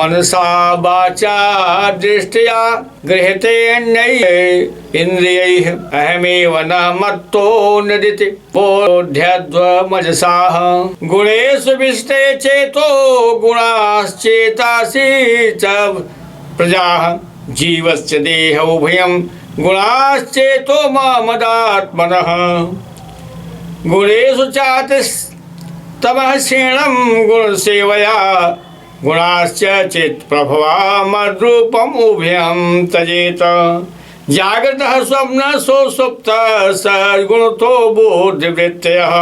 मनसा वाचा दृष्टया गृहीतेऽन्यैः इन्द्रियैः अहमेव न मत्तो नदिति बोध्यध्वमजसाः गुणेषु विष्टे चेतो गुणाश्चेतासि च प्रजाः जीवस्य देह उभयं गुणाश्चेतो मदात्मनः गुणेषु चातिस्तमः क्षीणं गुणसेवया गुणाश्च चित् प्रभवा मद्रूपम् उभयं त्यजेत जागृतः स्वप्न सुसुप्तः सद्गुणतो बोधवृत्तयः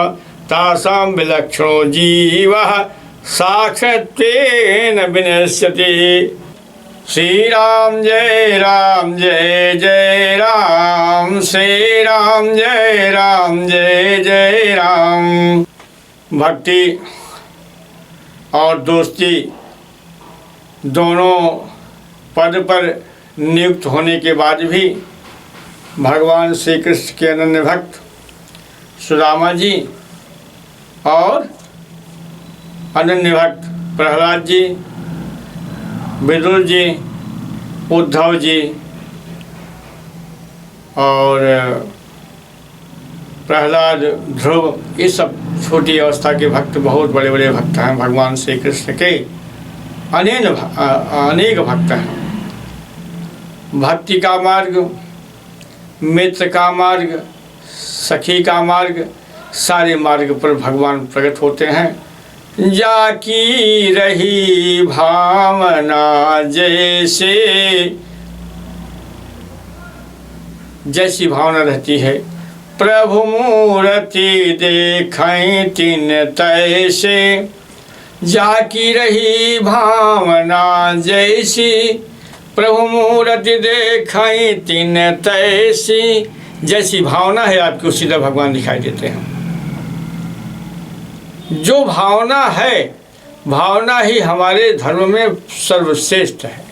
तासां विलक्षणो जीवः साक्षात्त्वेन विनश्यति। श्री राम जय जय राम, श्री राम जय जय राम। भक्ति और दोस्ती दोनों पद पर नियुक्त होने के बाद भी भगवान श्री कृष्ण के अनन्य भक्त सुदामा जी और अनन्य भक्त प्रहलाद जी, विदुर जी, उद्धव जी और प्रहलाद, ध्रुव, ये सब छोटी अवस्था के भक्त बहुत बड़े बड़े भक्त हैं। भगवान श्री कृष्ण के अनेक भक्त हैं। भक्ति का मार्ग, मित्र का मार्ग, सखी का मार्ग, सारे मार्ग पर भगवान प्रकट होते हैं। जाकी रही भावना जैसी भावना रहती है, प्रभु मूर्ति देखें तिन तैसे। जाकी रही भावना जैसी, प्रभु मूर्ति देखें तिन तैसी। जैसी भावना है आपकी उसी तरह भगवान दिखाई देते हैं। जो भावना है, भावना ही हमारे धर्म में सर्वश्रेष्ठ है।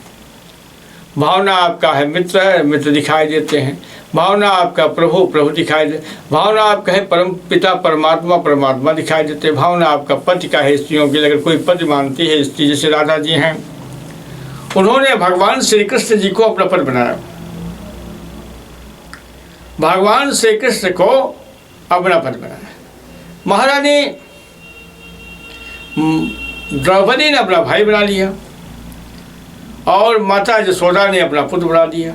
भावना आपका है मित्र है, मित्र दिखाई देते हैं। भावना आपका प्रभु, प्रभु दिखाई दे। भावना आपका है परम पिता परमात्मा, परमात्मा दिखाई देते। भावना आपका पति का है, स्त्रियों की अगर कोई पति मानती है स्त्री, जैसे राधा जी हैं, उन्होंने भगवान श्री कृष्ण जी को अपना पति बनाया। भगवान श्री कृष्ण को अपना पति बनाया। महारानी द्रौपदी ने अपना भाई बना लिया और माता यशोदा ने अपना पुत्र बना दिया।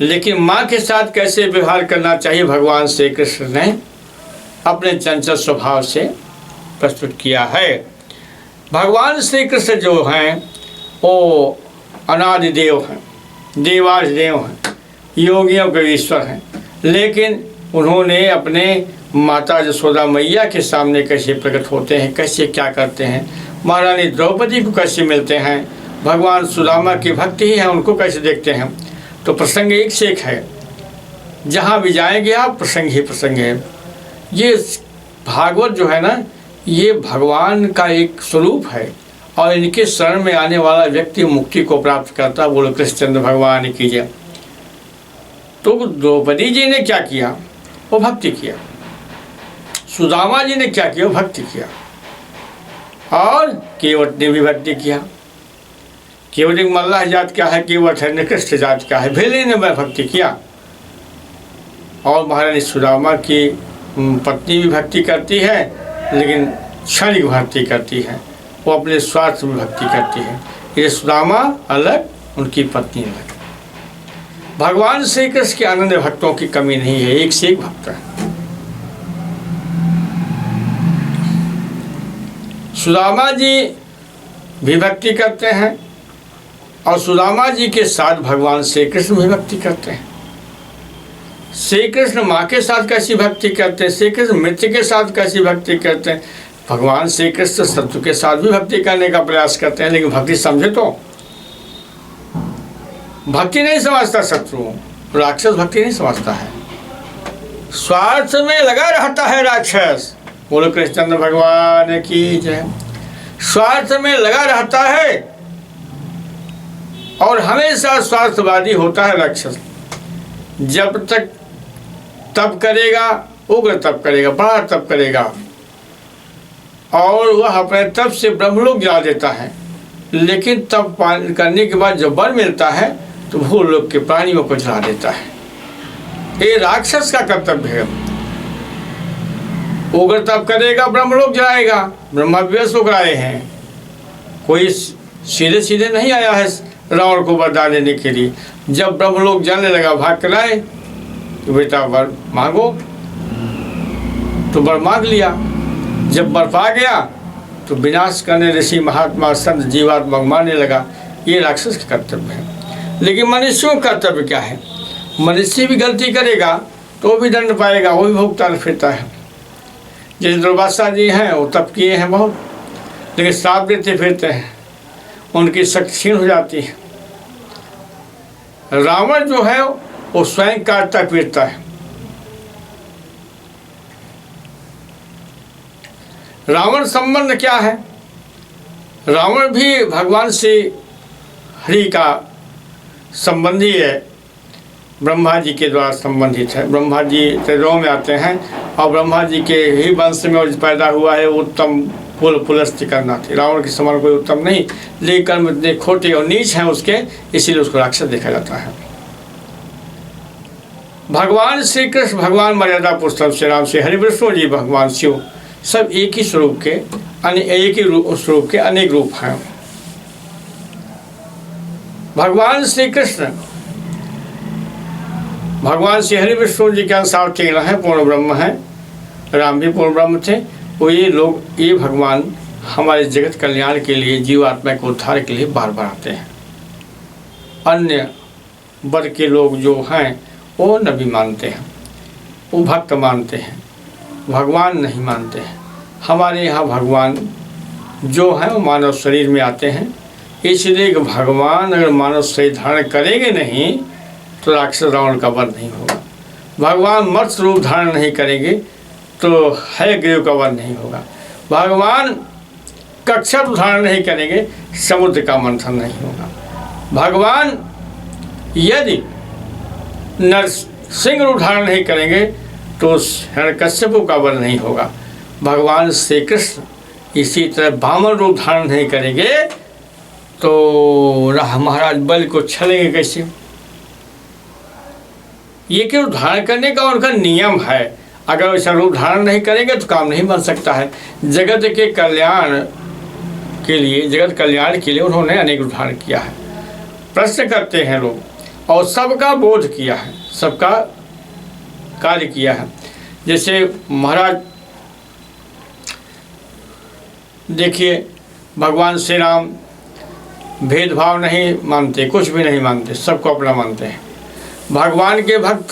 लेकिन माँ के साथ कैसे व्यवहार करना चाहिए भगवान श्री कृष्ण ने अपने चंचल स्वभाव से प्रस्तुत किया है। भगवान श्री कृष्ण जो हैं वो अनादि देव हैं, देवाधिदेव हैं, योगियों के ईश्वर हैं। लेकिन उन्होंने अपने माता यशोदा मैया के सामने कैसे प्रकट होते हैं, कैसे क्या करते हैं, महारानी द्रौपदी को कैसे मिलते हैं, भगवान सुदामा की भक्ति ही है उनको कैसे देखते हैं। तो प्रसंग एक से एक है, जहाँ भी जाएंगे आप प्रसंग ही प्रसंग है। ये भागवत जो है ना, ये भगवान का एक स्वरूप है और इनके शरण में आने वाला व्यक्ति मुक्ति को प्राप्त करता। बोलो कृष्णचंद्र भगवान की जय। तो द्रौपदी जी ने क्या किया, वो भक्ति किया। सुदामा जी ने क्या किया, वो भक्ति किया। और केवट ने भी भक्ति किया। केवट एक मल्लाह जात का है, केवट है निकृष्ट जात का है, भेले ने भक्ति किया। और महारानी सुदामा की पत्नी भी भक्ति करती है, लेकिन क्षणिक भक्ति करती है, वो अपने स्वार्थ में भक्ति करती है। ये सुदामा अलग, उनकी पत्नी अलग। भगवान श्री कृष्ण के अनन्य भक्तों की कमी नहीं है, एक से एक भक्त है। सुदामा जी भी भक्ति करते हैं और सुदामा जी के साथ भगवान श्री कृष्ण भी भक्ति करते हैं। श्री कृष्ण माँ के साथ कैसी भक्ति करते हैं, श्री कृष्ण मित्र के साथ कैसी भक्ति करते हैं। भगवान श्री कृष्ण शत्रु के साथ भी भक्ति करने का प्रयास करते हैं, लेकिन भक्ति समझे तो भक्ति नहीं समझता शत्रु, राक्षस भक्ति नहीं समझता है, स्वार्थ में लगा रहता है राक्षस। बोलो कृष्णचंद्र भगवान की जय। स्वार्थ में लगा रहता है और हमेशा स्वार्थवादी होता है राक्षस। जब तक तप करेगा, उग्र तप करेगा, बड़ा तप करेगा और वह अपने तप से ब्रह्मलोक गिरा देता है। लेकिन तब पालन करने के बाद जब वर मिलता है तो भूलोक के प्राणियों को जला देता है। ये राक्षस का कर्तव्य है। उग्र तप करेगा, ब्रह्मलोक जाएगा। ब्रह्मा विवश हो गए हैं, कोई सीधे सीधे नहीं आया है रावण को वरदान देने के लिए। जब ब्रह्मलोक जाने लगा भाग कर आए तो बेटा वर मांगो, तो वर मांग लिया। जब वर पा गया तो विनाश करने ऋषि महात्मा संत जीवात्मा मारने लगा। ये राक्षस का कर्तव्य है। लेकिन मनुष्यों का कर्तव्य क्या है? मनुष्य भी गलती करेगा तो भी दंड पाएगा, वो भी भुगतान फिरता है। जैसे दुर्वासा जी हैं, वो तप किए हैं बहुत, लेकिन श्राप देते फिरते हैं, उनकी शक्ति क्षीण हो जाती है। रावण जो है वो स्वयं काटता पीटता है। रावण संबंध क्या है? रावण भी भगवान से हरि का संबंधी है, ब्रह्मा जी के द्वारा संबंधित है। ब्रह्मा जी त्रिलोक में आते हैं और ब्रह्मा जी के ही वंश में वो पैदा हुआ है। उत्तम कुल पुलस्त्य करना थी। रावण के समान कोई उत्तम नहीं, लेकिन कर्म इतने खोटे और नीच हैं उसके, इसीलिए उसको राक्षस देखा जाता है। भगवान श्री कृष्ण, भगवान मर्यादा पुरुषोत्तम श्री राम, श्री हरि विष्णु जी, भगवान शिव, सब एक ही स्वरूप के एक ही स्वरूप के अनेक रूप हैं। भगवान श्री कृष्ण भगवान श्री हरि विष्णु जी के अनुसार तीर्ण है, पूर्ण ब्रह्म है। राम भी पूर्ण ब्रह्म थे। वो ये भगवान हमारे जगत कल्याण के लिए, जीवात्मा के उद्धार के लिए बार बार आते हैं। अन्य वर्ग के लोग जो हैं वो नबी मानते हैं, वो भक्त मानते हैं, भगवान नहीं मानते हैं। हमारे यहाँ भगवान जो हैं वो मानव शरीर में आते हैं, इसलिए कि भगवान अगर मानव शरीर धारण करेंगे नहीं तो राक्षस रावण का वध नहीं होगा। भगवान मत्स्य रूप धारण नहीं करेंगे तो हयग्रीव का वध नहीं होगा। भगवान कक्षा रूप धारण नहीं करेंगे, समुद्र का मंथन नहीं होगा। भगवान यदि नरसिंह रूप धारण नहीं करेंगे तो हिरण्यकश्यप का वध नहीं होगा। भगवान श्री कृष्ण इसी तरह वामन रूप धारण नहीं करेंगे तो महाराज बलि को छलेंगे कैसे? ये केवल धारण करने का उनका नियम है। अगर वैसा रूप धारण नहीं करेंगे तो काम नहीं बन सकता है। जगत के कल्याण के लिए, जगत कल्याण के लिए उन्होंने अनेक रूप धारण किया है। प्रश्न करते हैं लोग और सबका बोध किया है, सबका कार्य किया है। जैसे महाराज देखिए, भगवान श्री राम भेदभाव नहीं मानते, कुछ भी नहीं मानते, सबको अपना मानते हैं। भगवान के भक्त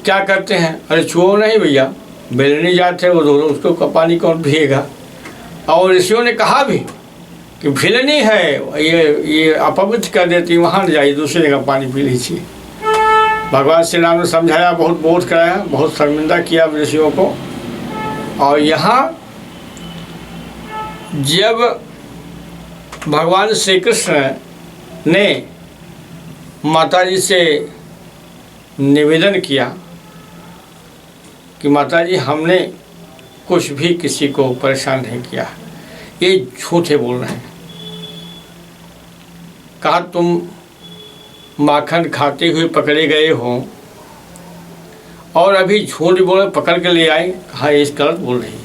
क्या करते हैं? अरे छुओ नहीं भैया, बेलनी जाते वो दोनों, उसको पानी कौन पिएगा? और ऋषियों ने कहा भी कि भिलनी है, ये अपवित्र कर देती, वहाँ न जाइए, दूसरी जगह पानी पी लीजिए। भगवान श्री राम ने समझाया, बहुत बोध कराया, बहुत शर्मिंदा किया ऋषियों को। और यहाँ जब भगवान श्री कृष्ण ने माता जी से निवेदन किया कि माता जी हमने कुछ भी किसी को परेशान नहीं किया, ये झूठे बोल रहे हैं। कहा तुम माखन खाते हुए पकड़े गए हो और अभी झूठ बोले पकड़ के ले आए। कहा ये गलत बोल रही है।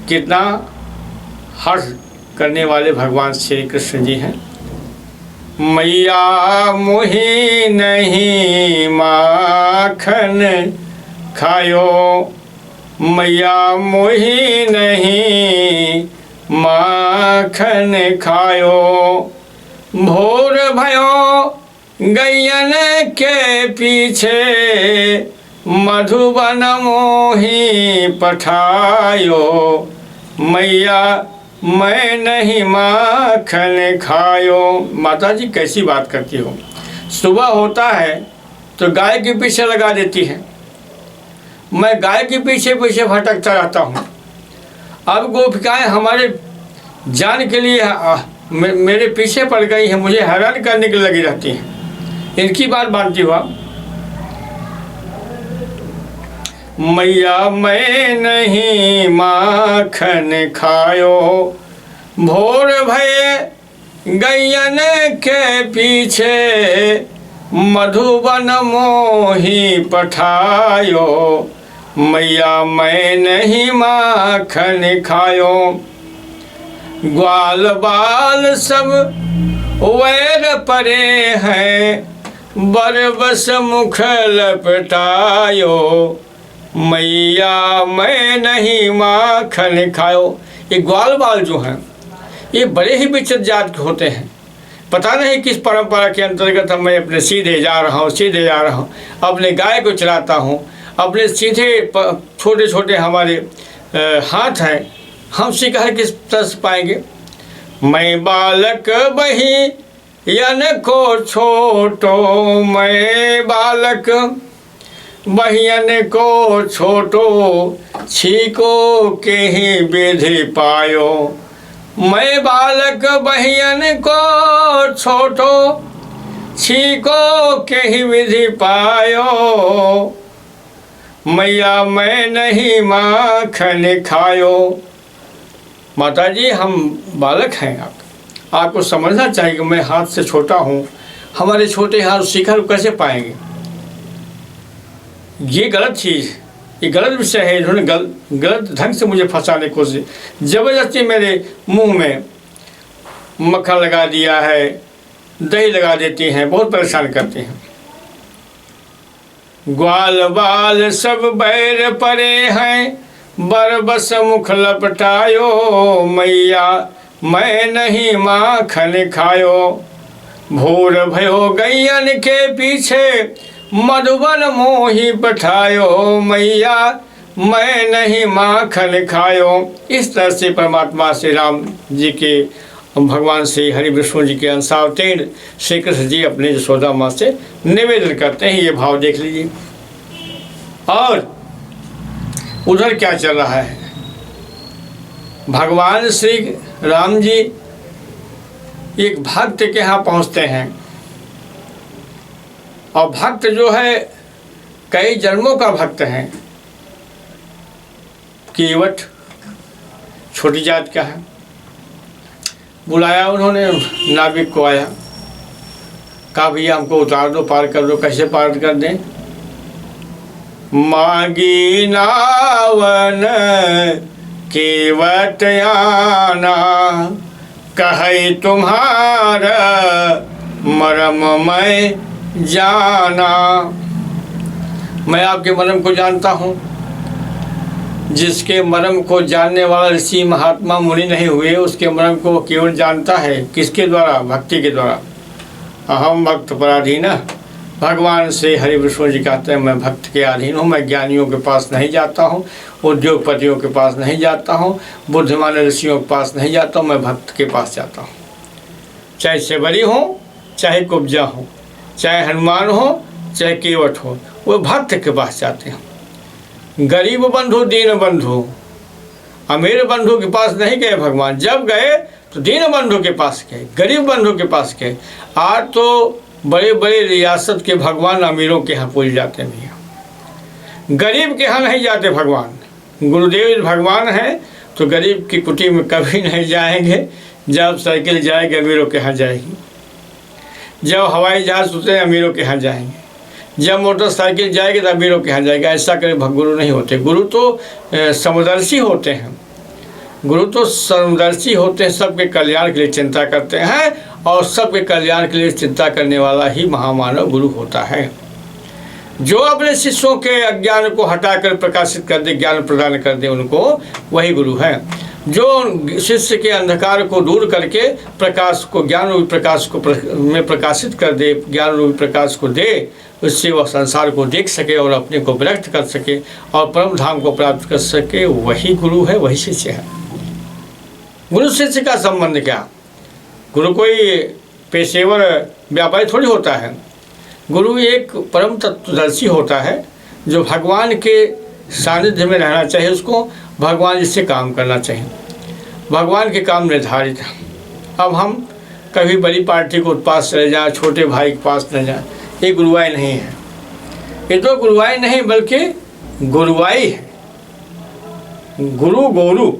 कितना हर्ष करने वाले भगवान श्री कृष्ण जी हैं। मैया मोहि नहीं माखन खायो, मैया मोहि नहीं माखन खायो, भोर भयो गैयन के पीछे, मधुबन मोहि पठायो, मैया मैं नहीं माखन खायो। माता जी कैसी बात करती हो? सुबह होता है तो गाय के पीछे लगा देती है, मैं गाय के पीछे पीछे भटकता रहता हूँ। अब गोपिकाएं हमारे जान के लिए मेरे पीछे पड़ गई हैं, मुझे हैरान करने के लिए लगी रहती हैं। इनकी बात मानती हुआ, मैया मैं नहीं माखन खायो, भोर भये गैयन के पीछे मधुबन मोही पठायो, मैया मैं नहीं माखन खायो। ग्वाल बाल सब वैर परे हैं, बरबस मुख लपटायो, मैया मैं नहीं माखन खायो। ये ग्वाल बाल जो हैं ये बड़े ही विचित्र जात के होते हैं। पता नहीं किस परंपरा के अंतर्गत हम मैं अपने सीधे जा रहा हूँ, अपने गाय को चलाता हूँ, अपने सीधे छोटे छोटे हमारे हाथ हैं, हम शिकार किस तरह से पाएंगे। मैं बालक बही यन को छोटो, मैं बालक बहियन को छोटो, छीको के ही विधि पायो। मैं बालक बहियन को छोटो, छीको के ही विधि पायो, मैया मैं नहीं माखन खायो। माता जी हम बालक हैं, आपको समझना चाहिए कि मैं हाथ से छोटा हूँ, हमारे छोटे हाथ शिखर को कैसे पाएंगे। ये गलत चीज़, ये गलत विषय है। इन्होंने गलत ढंग से मुझे फंसाने की कोशिश, ज़बरदस्ती मेरे मुंह में मक्खन लगा दिया है, दही लगा देती हैं, बहुत परेशान करते हैं। ग्वाल बाल सब बैर परे हैं, बरबस मुख लपटायो, मैया मैं नहीं माखन खायो। भोर भयो गैयन के पीछे मधुबन मोही पठायो, मैया मैं नहीं माखन खायो। इस तरह से परमात्मा श्री राम जी के, भगवान श्री हरि विष्णु जी के अंशावतीर्ण श्री कृष्ण जी अपने यशोदा माँ से निवेदन करते हैं। ये भाव देख लीजिए। और उधर क्या चल रहा है, भगवान श्री राम जी एक भक्त के यहाँ पहुँचते हैं, और भक्त जो है कई जन्मों का भक्त है, केवट छोटी जात का है। बुलाया उन्होंने, नाविक को आया, कहा भैया हमको उतार दो, पार कर दो। कैसे पार कर दें। मांगी नावन केवट आना, कहे तुम्हारा मरम मैं जाना। मैं आपके मरम को जानता हूँ, जिसके मरम को जानने वाला ऋषि महात्मा मुनि नहीं हुए, उसके मरम को केवल जानता है किसके द्वारा, भक्ति के द्वारा। अहम भक्त पराधीन, भगवान से हरि विष्णु जी कहते हैं मैं भक्त के अधीन हूँ, मैं ज्ञानियों के पास नहीं जाता हूँ, उद्योगपतियों के पास नहीं जाता हूँ, बुद्धिमान ऋषियों के पास नहीं जाता हूँ, मैं भक्त के पास जाता हूँ। चाहे सेवरी हो, चाहे कुब्जा हो, चाहे हनुमान हो, चाहे केवट हो, वो भक्त के पास जाते हैं। गरीब बंधु दीन बंधु, अमीर बंधु के पास नहीं गए भगवान, जब गए तो दीन बंधु के पास गए, गरीब बंधु के पास गए। आज तो बड़े बड़े रियासत के भगवान अमीरों के यहाँ पूज जाते हैं, गरीब के यहाँ नहीं जाते भगवान। गुरुदेव भगवान हैं तो गरीब की कुटी में कभी नहीं जाएंगे। जब साइकिल जाएगी अमीरों के यहाँ जाएगी, जब हवाई जहाज उतरे अमीरों के यहाँ जाएंगे, जब मोटरसाइकिल जाएगी तो अमीरों के यहाँ जाएगा। ऐसा करे गुरु नहीं होते। गुरु तो समदर्शी होते हैं, गुरु तो समदर्शी होते हैं, सबके कल्याण के लिए चिंता करते हैं, और सबके कल्याण के लिए चिंता करने वाला ही महामानव गुरु होता है। जो अपने शिष्यों के अज्ञान को हटाकर प्रकाशित कर दे, ज्ञान प्रदान कर दे, उनको वही गुरु है। जो शिष्य के अंधकार को दूर करके प्रकाश को, ज्ञान रूपी प्रकाश को में प्रकाशित कर दे, ज्ञान रूपी प्रकाश को दे, उससे वह संसार को देख सके और अपने को व्यक्त कर सके और परम धाम को प्राप्त कर सके, वही गुरु है, वही शिष्य है। गुरु शिष्य का संबंध क्या? गुरु कोई पेशेवर व्यापारी थोड़ी होता है। गुरु एक परम तत्वदर्शी होता है, जो भगवान के सानिध्य में रहना चाहिए, उसको भगवान जिससे काम करना चाहिए। भगवान के काम निर्धारित है। अब हम कभी बड़ी पार्टी को पास चले जाएं, छोटे भाई के पास न जाएं, ये गुरुवाई नहीं है। ये तो गुरुवाई नहीं बल्कि गुरुवाई है। गुरु गोरु,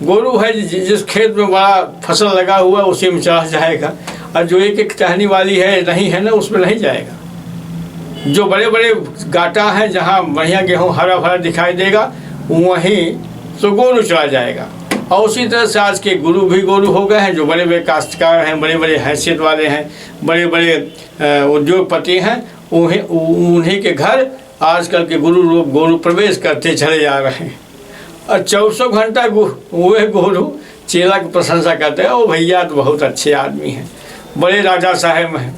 गोरू है जिस खेत में बड़ा फसल लगा हुआ उसी में चला जाएगा, और जो एक एक टहनी वाली है नहीं है ना, उसमें नहीं जाएगा। जो बड़े बड़े गाटा हैं जहाँ बढ़िया गेहूँ हरा भरा दिखाई देगा वहीं तो गोरू चला जाएगा। और उसी तरह से आज के गुरु भी गोरू हो गए हैं, जो बड़े बड़े काश्तकार हैं, बड़े बड़े हैसियत वाले हैं, बड़े बड़े उद्योगपति हैं, उन्हीं के घर आजकल के गुरु लोग गोरू प्रवेश करते चले जा रहे हैं। और 24 घंटा वह गुरु चेला की प्रशंसा करते हैं, ओ भैया तो बहुत अच्छे आदमी हैं, बड़े राजा साहेब हैं,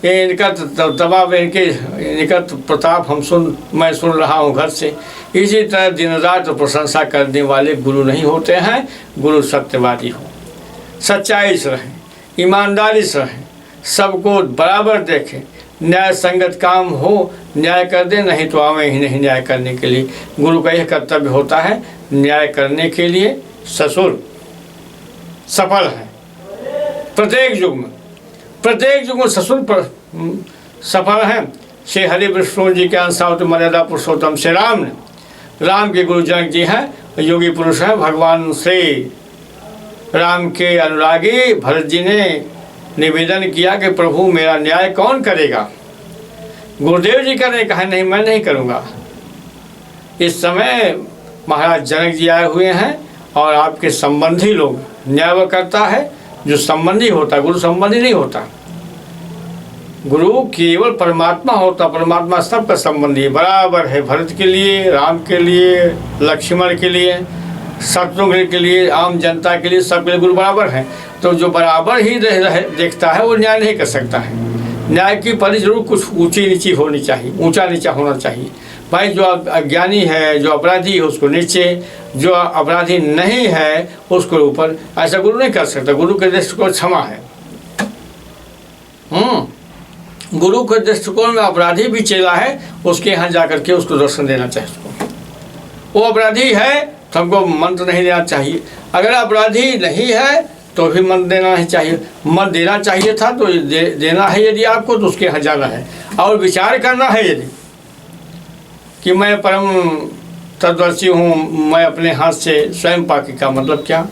ये इनका दबाव, इनका प्रताप मैं सुन रहा हूँ घर से। इसी तरह दिन रात प्रशंसा करने वाले गुरु नहीं होते हैं। गुरु सत्यवादी हो, सच्चाई से रहें, ईमानदारी से रहें, सबको बराबर देखें, न्याय संगत काम हो न्याय कर दे, नहीं तो आवे ही नहीं न्याय करने के लिए। गुरु का यह कर्तव्य होता है, न्याय करने के लिए ससुर सफल है। प्रत्येक युग में ससुर पर सफल है। श्री हरि विष्णु जी के अंशावत मर्यादा पुरुषोत्तम श्री राम ने, राम के गुरु जनक जी हैं, योगी पुरुष हैं। भगवान श्री राम के अनुरागी भरत जी ने निवेदन किया कि प्रभु मेरा न्याय कौन करेगा। गुरुदेव जी का ने कहा नहीं, मैं नहीं करूँगा। इस समय महाराज जनक जी आए हुए हैं और आपके संबंधी लोग, न्याय वह करता है जो संबंधी होता, गुरु संबंधी नहीं होता। गुरु केवल परमात्मा होता, परमात्मा सबका संबंधी बराबर है। भरत के लिए, राम के लिए, लक्ष्मण के लिए, शत्रुघ्न के लिए, आम जनता के लिए, सबके लिए गुरु बराबर है। तो जो बराबर ही देखता है वो न्याय नहीं कर सकता है। न्याय की परि जरूर कुछ ऊंची नीची होनी चाहिए, ऊंचा नीचा होना चाहिए। भाई जो अज्ञानी है, जो अपराधी है उसको नीचे, जो अपराधी नहीं है उसको ऊपर, ऐसा गुरु नहीं कर सकता। गुरु के दृष्टिकोण क्षमा है। गुरु के दृष्टिकोण में अपराधी भी चेला है, उसके यहाँ जाकर के उसको दर्शन देना चाहिए। उसको वो अपराधी है तो हमको मंत्र नहीं देना चाहिए, अगर अपराधी नहीं है तो भी मंत्र देना नहीं चाहिए। मंत्र देना चाहिए था तो देना है यदि आपको, तो उसके यहाँ जाना है और विचार करना है यदि कि मैं परम तत्वदर्शी हूँ, मैं अपने हाथ से स्वयं पाकी का मतलब क्या।